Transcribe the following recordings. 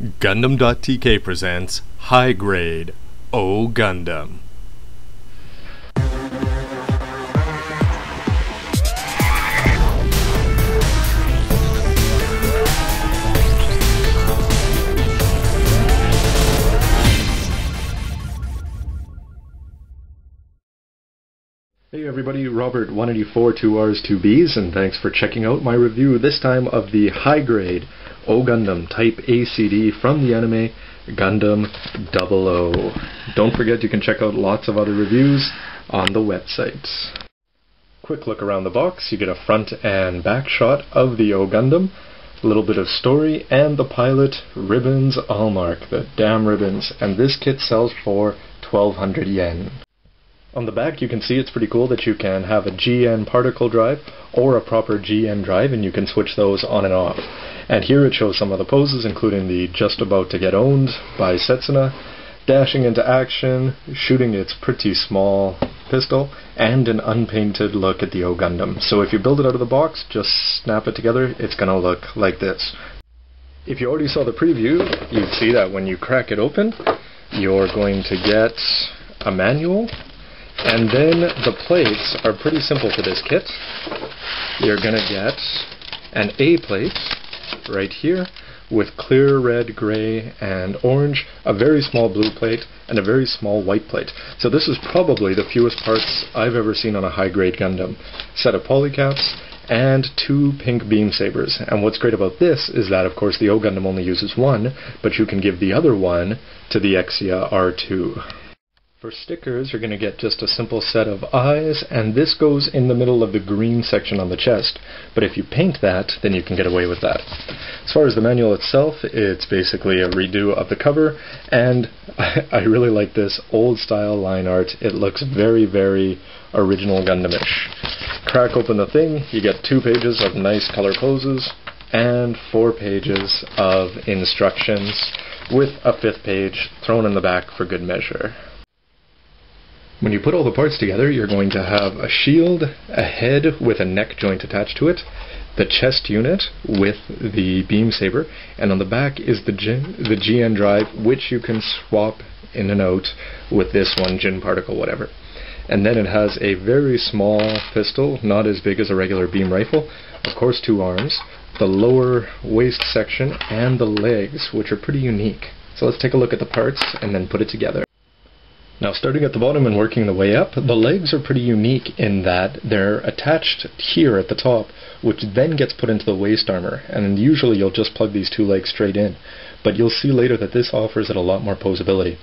Gundam.tk presents High Grade O Gundam. Hey everybody, Robert 184 2Rs 2Bs, and thanks for checking out my review, this time of the High Grade O Gundam Type ACD from the anime Gundam 00. Don't forget you can check out lots of other reviews on the website. Quick look around the box, you get a front and back shot of the O Gundam, a little bit of story, and the pilot ribbons Allmark, the damn ribbons, and this kit sells for 1200 yen. On the back you can see it's pretty cool that you can have a GN particle drive or a proper GN drive, and you can switch those on and off. And here it shows some of the poses, including the just about to get owned by Setsuna, dashing into action, shooting its pretty small pistol, and an unpainted look at the O Gundam. So if you build it out of the box, just snap it together, it's gonna look like this. If you already saw the preview, you'd see that when you crack it open, you're going to get a manual. And then the plates are pretty simple for this kit. You're going to get an A plate right here with clear red, gray, and orange, a very small blue plate, and a very small white plate. So this is probably the fewest parts I've ever seen on a high-grade Gundam. Set of polycaps and 2 pink beam sabers. And what's great about this is that, of course, the O Gundam only uses one, but you can give the other one to the Exia R2. For stickers, you're going to get just a simple set of eyes, and this goes in the middle of the green section on the chest. But if you paint that, then you can get away with that. As far as the manual itself, it's basically a redo of the cover, and I really like this old-style line art. It looks very, very original Gundamish. Crack open the thing, you get 2 pages of nice color poses, and 4 pages of instructions, with a 5th page thrown in the back for good measure. When you put all the parts together, you're going to have a shield, a head with a neck joint attached to it, the chest unit with the beam saber, and on the back is the GN drive, which you can swap in and out with this one, GN particle, whatever. And then it has a very small pistol, not as big as a regular beam rifle, of course 2 arms, the lower waist section, and the legs, which are pretty unique. So let's take a look at the parts and then put it together. Now, starting at the bottom and working the way up, the legs are pretty unique in that they're attached here at the top, which then gets put into the waist armor, and usually you'll just plug these 2 legs straight in. But you'll see later that this offers it a lot more posability.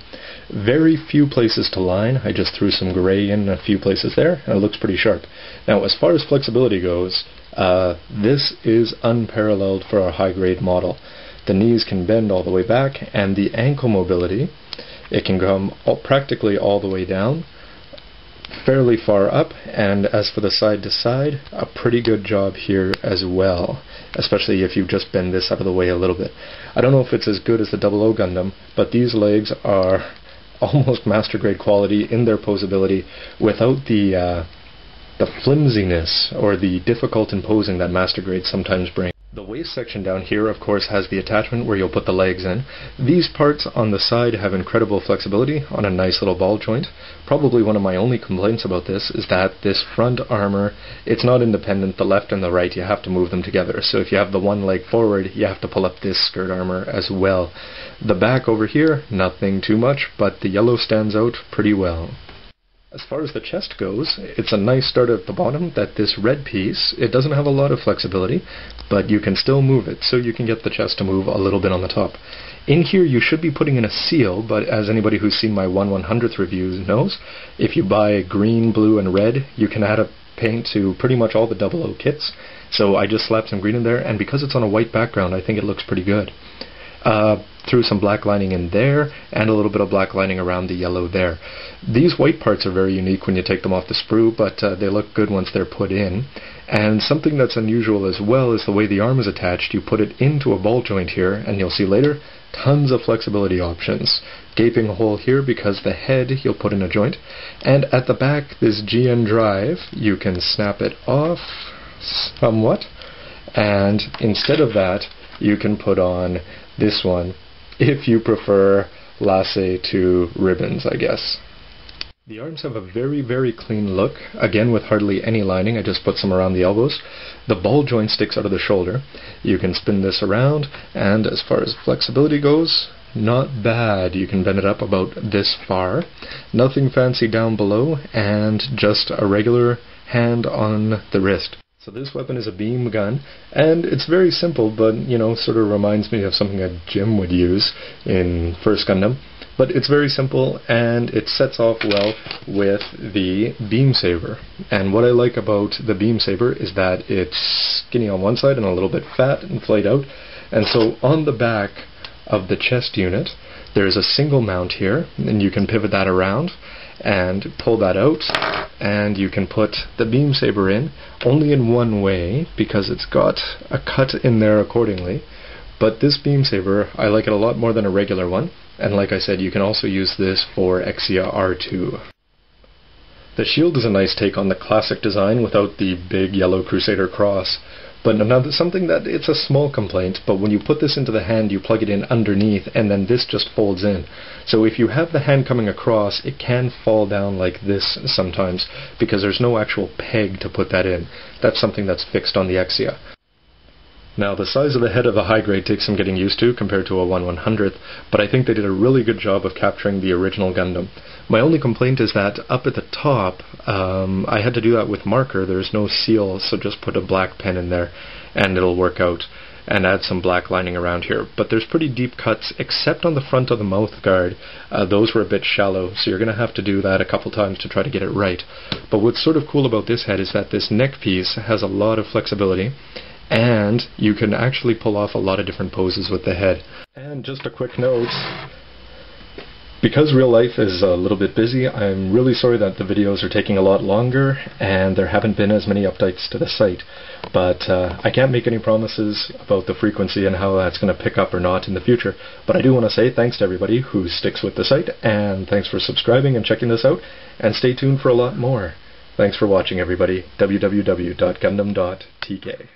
Very few places to line. I just threw some gray in a few places there, and it looks pretty sharp. Now, as far as flexibility goes, this is unparalleled for our high-grade model. The knees can bend all the way back, and the ankle mobility, it can come practically all the way down, fairly far up, and as for the side to side, a pretty good job here as well, especially if you just bend this out of the way a little bit. I don't know if it's as good as the 00 Gundam, but these legs are almost master grade quality in their posability without the flimsiness or the difficult in posing that master grades sometimes bring. The waist section down here, of course, has the attachment where you'll put the legs in. These parts on the side have incredible flexibility on a nice little ball joint. Probably one of my only complaints about this is that this front armor, it's not independent. The left and the right, you have to move them together. So if you have the one leg forward, you have to pull up this skirt armor as well. The back over here, nothing too much, but the yellow stands out pretty well. As far as the chest goes, it's a nice start at the bottom that this red piece, it doesn't have a lot of flexibility, but you can still move it, so you can get the chest to move a little bit on the top. In here you should be putting in a seal, but as anybody who's seen my 1/100th reviews knows, if you buy green, blue, and red, you can add a paint to pretty much all the 00 kits. So I just slapped some green in there, and because it's on a white background, I think it looks pretty good. Threw some black lining in there, and a little bit of black lining around the yellow there. These white parts are very unique when you take them off the sprue, but they look good once they're put in. And something that's unusual as well is the way the arm is attached. You put it into a ball joint here, and you'll see later, tons of flexibility options. Gaping hole here because the head you'll put in a joint. And at the back, this GN drive, you can snap it off somewhat, and instead of that, you can put on this one, if you prefer lacet to ribbons, I guess. The arms have a very, very clean look, again with hardly any lining. I just put some around the elbows. The ball joint sticks out of the shoulder. You can spin this around, and as far as flexibility goes, not bad. You can bend it up about this far. Nothing fancy down below, and just a regular hand on the wrist. So this weapon is a beam gun, and it's very simple, but, you know, sort of reminds me of something a Jim would use in First Gundam. But it's very simple, and it sets off well with the beam saber. And what I like about the beam saber is that it's skinny on one side and a little bit fat and flayed out. And so on the back of the chest unit, there's a single mount here, and you can pivot that around and pull that out, and you can put the beam saber in only in one way because it's got a cut in there accordingly. But this beam saber, I like it a lot more than a regular one, and like I said, you can also use this for Exia R2. The shield is a nice take on the classic design without the big yellow Crusader cross. But something that it's a small complaint, but when you put this into the hand, you plug it in underneath, and then this just folds in. So if you have the hand coming across, it can fall down like this sometimes, because there's no actual peg to put that in. That's something that's fixed on the Exia. Now, the size of the head of a high grade takes some getting used to compared to a 1/100th, but I think they did a really good job of capturing the original Gundam. My only complaint is that up at the top, I had to do that with marker. There's no seal, so just put a black pen in there and it'll work out, and add some black lining around here. But there's pretty deep cuts, except on the front of the mouth guard. Those were a bit shallow, so you're going to have to do that a couple times to try to get it right. But what's sort of cool about this head is that this neck piece has a lot of flexibility, and you can actually pull off a lot of different poses with the head. And just a quick note, because real life is a little bit busy, I'm really sorry that the videos are taking a lot longer and there haven't been as many updates to the site. But I can't make any promises about the frequency and how that's going to pick up or not in the future. But I do want to say thanks to everybody who sticks with the site, and thanks for subscribing and checking this out, and stay tuned for a lot more. Thanks for watching, everybody. www.gundam.tk